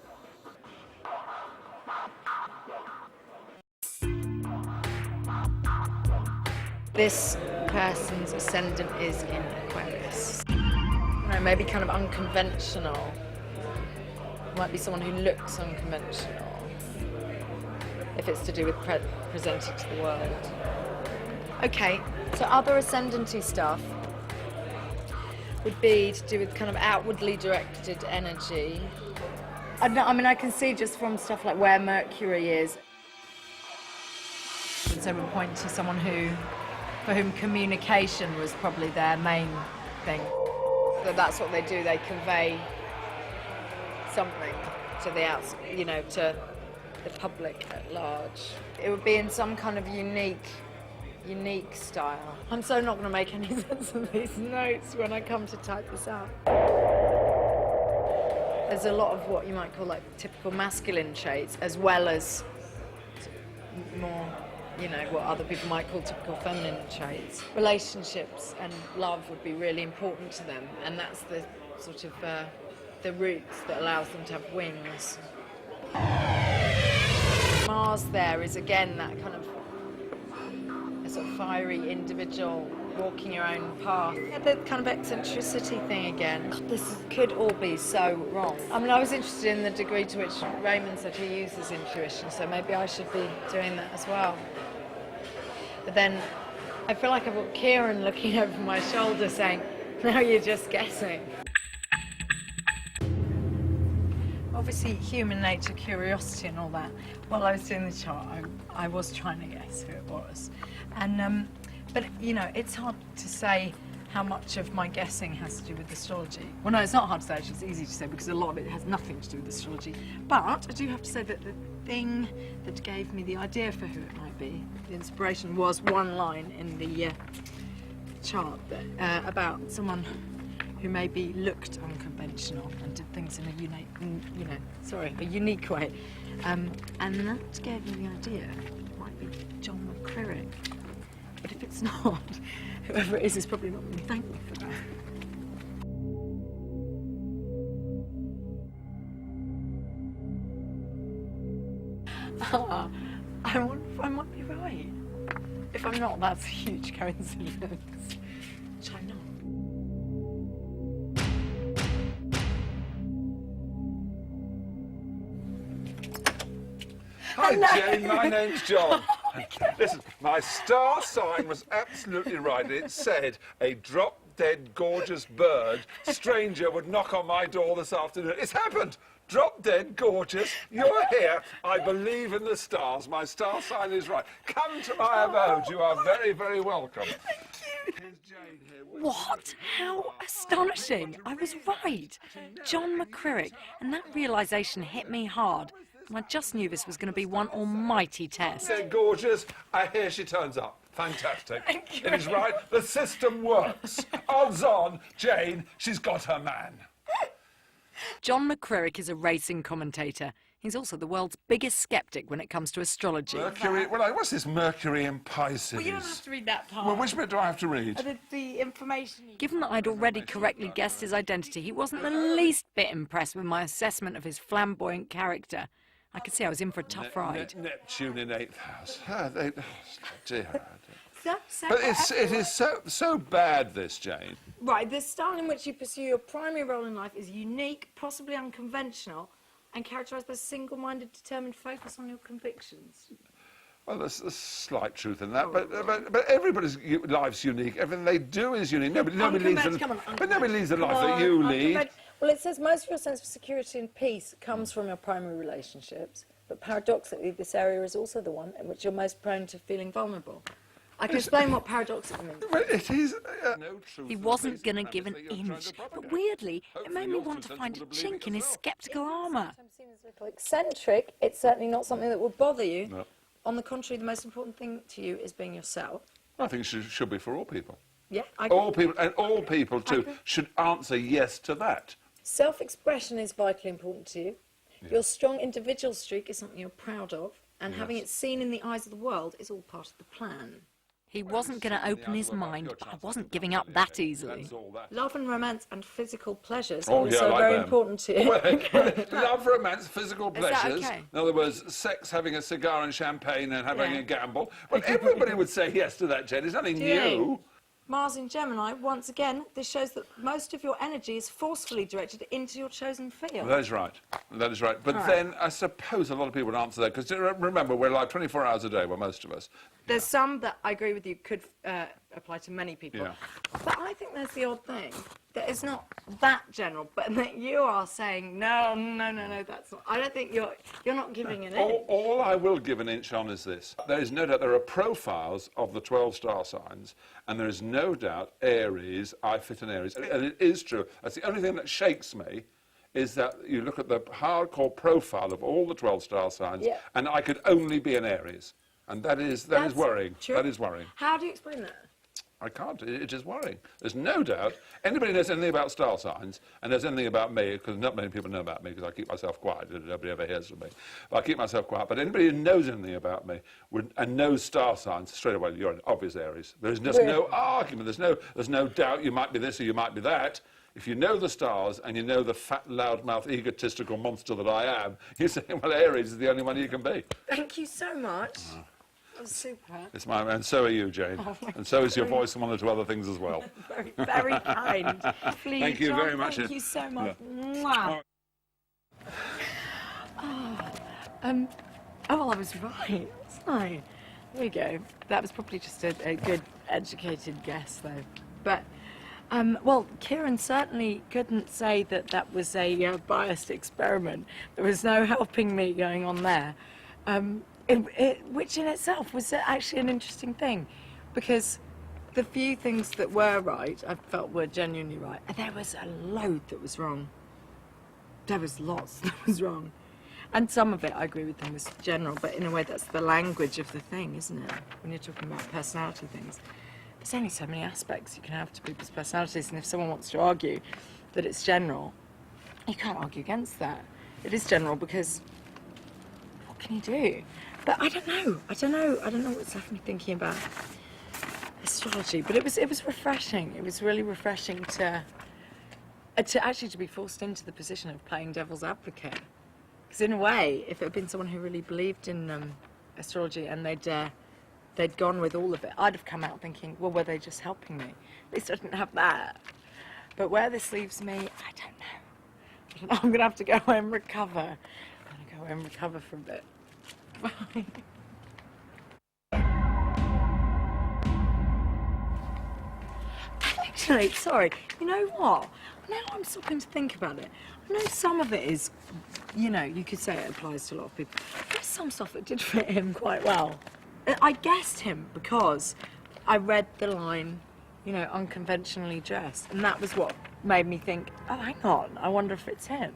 [SPEAKER 7] This person's ascendant is in Aquarius. No, maybe kind of unconventional. Might be someone who looks unconventional. If it's to do with presenting to the world. Okay, so other ascendancy stuff would be to do with kind of outwardly directed energy. I mean, I can see just from stuff like where Mercury is.
[SPEAKER 1] So we point to someone for whom communication was probably their main thing.
[SPEAKER 7] So that's what they do, they convey something to the to the public at large. It would be in some kind of unique style. I'm so not going to make any sense of these notes when I come to type this out. There's a lot of what you might call like typical masculine traits, as well as more, what other people might call typical feminine traits. Relationships and love would be really important to them, and that's the sort of the roots that allows them to have wings. Mars there is again that kind of a sort of fiery individual walking your own path. Yeah, the kind of eccentricity thing again. God, this could all be so wrong. I mean, I was interested in the degree to which Raymond said he uses intuition, so maybe I should be doing that as well. But then I feel like I've got Kieran looking over my shoulder saying, "No, you're just guessing."
[SPEAKER 1] Obviously, human nature, curiosity and all that. While I was doing the chart, I was trying to guess who it was. And, but, it's hard to say how much of my guessing has to do with astrology. Well, no, it's not hard to say, actually, it's easy to say because a lot of it has nothing to do with astrology. But I do have to say that the thing that gave me the idea for who it might be, the inspiration, was one line in the chart that, about someone who maybe looked unconventional and did things in a unique way. And that gave me the idea it might be John McCririck. But if it's not, whoever it is probably not going to thank me for that. I might be right. If I'm not, that's a huge coincidence. Which I'm not.
[SPEAKER 14] Hi, Jane. My name's John. Listen, my star sign was absolutely right. It said a drop-dead gorgeous bird stranger would knock on my door this afternoon. It's happened. Drop-dead gorgeous. You're here. I believe in the stars. My star sign is right. Come to my abode. You are very, very welcome.
[SPEAKER 1] Thank you. What? How astonishing. I was right. John McCririck. And that realisation hit me hard. And I just knew this was going to be one almighty test.
[SPEAKER 14] They're gorgeous. Here she turns up. Fantastic. It is right. The system works. Odds on, Jane, she's got her man.
[SPEAKER 1] John McCririck is a racing commentator. He's also the world's biggest sceptic when it comes to astrology.
[SPEAKER 14] Mercury, well, what's this Mercury in Pisces?
[SPEAKER 12] Well, you don't have to read that part.
[SPEAKER 14] Well, which bit do I have to read?
[SPEAKER 12] The information.
[SPEAKER 1] Given that I'd already correctly guessed his identity, he wasn't the least bit impressed with my assessment of his flamboyant character. I could see I was in for a tough ride.
[SPEAKER 14] Neptune in 8th house. Dear.
[SPEAKER 12] But
[SPEAKER 14] it is so bad, this, Jane.
[SPEAKER 12] Right, the style in which you pursue your primary role in life is unique, possibly unconventional, and characterised by a single-minded, determined focus on your convictions.
[SPEAKER 14] Well, there's a slight truth in that, but everybody's life's unique. Everything they do is unique. Nobody leads the life that you lead.
[SPEAKER 12] Well, it says most of your sense of security and peace comes from your primary relationships, but paradoxically, this area is also the one in which you're most prone to feeling vulnerable. I can explain what paradoxical means.
[SPEAKER 14] Well, it is no truth.
[SPEAKER 1] He wasn't going to give an inch, but weirdly, it made me want to find a chink in his sceptical armour.
[SPEAKER 12] I'm seen as a little eccentric. It's certainly not something that would bother you.
[SPEAKER 14] No.
[SPEAKER 12] On the contrary, the most important thing to you is being yourself.
[SPEAKER 14] I think it should be for all people.
[SPEAKER 12] Yeah, I
[SPEAKER 14] all people, and all people too, should answer yes to that.
[SPEAKER 12] Self-expression is vitally important to you. Yeah. Your strong individual streak is something you're proud of, and having it seen in the eyes of the world is all part of the plan.
[SPEAKER 1] He wasn't going to open his mind, but I wasn't giving up that easily.
[SPEAKER 12] Love and romance and physical pleasures are also very important to you.
[SPEAKER 14] Love, romance, physical pleasures. In other words, sex, having a cigar and champagne and having a gamble. Well, everybody would say yes to that, Jen. It's nothing new.
[SPEAKER 12] Mars in Gemini, once again, this shows that most of your energy is forcefully directed into your chosen field.
[SPEAKER 14] That is right. That is right. But then I suppose a lot of people would answer that, because remember, we're like 24 hours a day, well, most of us.
[SPEAKER 12] There's some that I agree with you could apply to many people.
[SPEAKER 14] Yeah.
[SPEAKER 12] But I think there's the odd thing that is not that general, but that you are saying, no, that's not. I don't think you're not giving an inch.
[SPEAKER 14] All I will give an inch on is this. There is no doubt there are profiles of the 12 star signs, and there is no doubt Aries, I fit in Aries. And it is true. That's the only thing that shakes me, is that you look at the hardcore profile of all the 12 star signs, and I could only be an Aries. And that is worrying.
[SPEAKER 12] True.
[SPEAKER 14] That is worrying.
[SPEAKER 12] How do you explain that?
[SPEAKER 14] I can't. It is worrying. There's no doubt. Anybody knows anything about star signs and knows anything about me, because not many people know about me, because I keep myself quiet. Nobody ever hears from me. But I keep myself quiet. But anybody who knows anything about me and knows star signs, straight away, you're an obvious Aries. There's just no argument. There's no doubt you might be this or you might be that. If you know the stars and you know the fat, loudmouth, egotistical monster that I am, you're saying, well, Aries is the only one you can be.
[SPEAKER 12] Thank you so much. That was super.
[SPEAKER 14] It's and so are you, Jane. And so is your voice and one or two other things as well.
[SPEAKER 12] Very, very kind. Please,
[SPEAKER 14] thank you very much.
[SPEAKER 12] Thank you so much.
[SPEAKER 14] Yeah.
[SPEAKER 12] Oh, well, I was right, wasn't I? There we go. That was probably just a good, educated guess, though. But, well, Kieran certainly couldn't say that that was a biased experiment. There was no helping me going on there. Which in itself was actually an interesting thing, because the few things that were right, I felt were genuinely right, and there was a load that was wrong. There was lots that was wrong. And some of it, I agree with them, was general, but in a way that's the language of the thing, isn't it? When you're talking about personality things. There's only so many aspects you can have to people's personalities, and if someone wants to argue that it's general, you can't argue against that. It is general because what can you do? But I don't know what's left me thinking about astrology. But it was refreshing. It was really refreshing to actually be forced into the position of playing devil's advocate. Because in a way, if it had been someone who really believed in astrology and they'd gone with all of it, I'd have come out thinking, well, were they just helping me? At least I didn't have that. But where this leaves me, I don't know. I'm going to have to go home and recover. I'm going to go home and recover for a bit. Bye. Actually, sorry, you know what? Now I'm stopping to think about it. I know some of it is, you could say it applies to a lot of people. There's some stuff that did fit him quite well. I guessed him because I read the line, unconventionally dressed, and that was what made me think, oh, hang on, I wonder if it's him.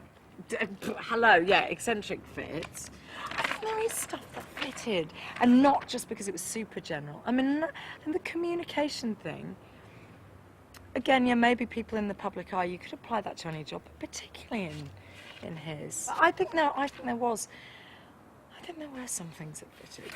[SPEAKER 12] Hello, yeah, eccentric fits. I think there is stuff that fitted, and not just because it was super general. I mean, and the communication thing, again, yeah, maybe people in the public eye, you could apply that to any job, but particularly in his. I think there were some things that fitted.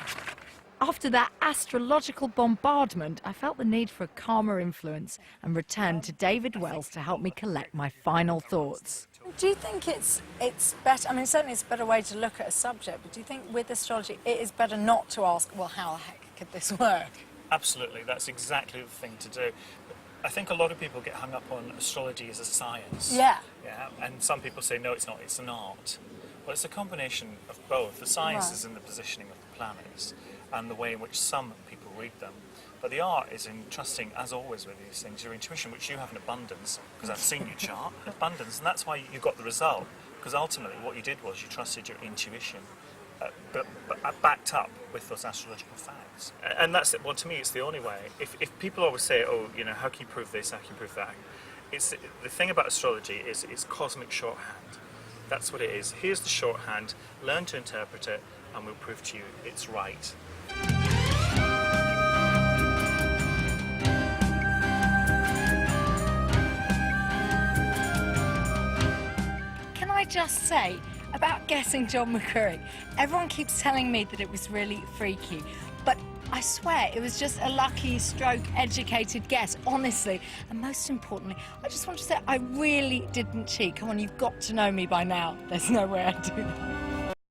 [SPEAKER 1] After that astrological bombardment, I felt the need for a calmer influence and returned to David Wells to help me collect my final thoughts.
[SPEAKER 12] Do you think it's better, I mean, certainly it's a better way to look at a subject, but do you think with astrology it is better not to ask, well, how the heck could this work?
[SPEAKER 8] Absolutely, that's exactly the thing to do. I think a lot of people get hung up on astrology as a science.
[SPEAKER 12] Yeah.
[SPEAKER 8] Yeah, and some people say, no, it's not, it's an art. Well, it's a combination of both. The science is in the positioning of the planets, and the way in which some people read them. But the art is in trusting, as always with these things, your intuition, which you have in abundance, because I've seen your chart, abundance, and that's why you got the result. Because ultimately what you did was you trusted your intuition, but backed up with those astrological facts. And that's it. Well, to me, it's the only way. If people always say, oh, you know, how can you prove this, how can you prove that? It's, the thing about astrology is it's cosmic shorthand. That's what it is. Here's the shorthand, learn to interpret it, and we'll prove to you it's right.
[SPEAKER 12] Can I just say, about guessing John McCurry, everyone keeps telling me that it was really freaky, but I swear it was just a lucky stroke educated guess, honestly. And most importantly, I just want to say I really didn't cheat. Come on, you've got to know me by now. There's no way I'd do that.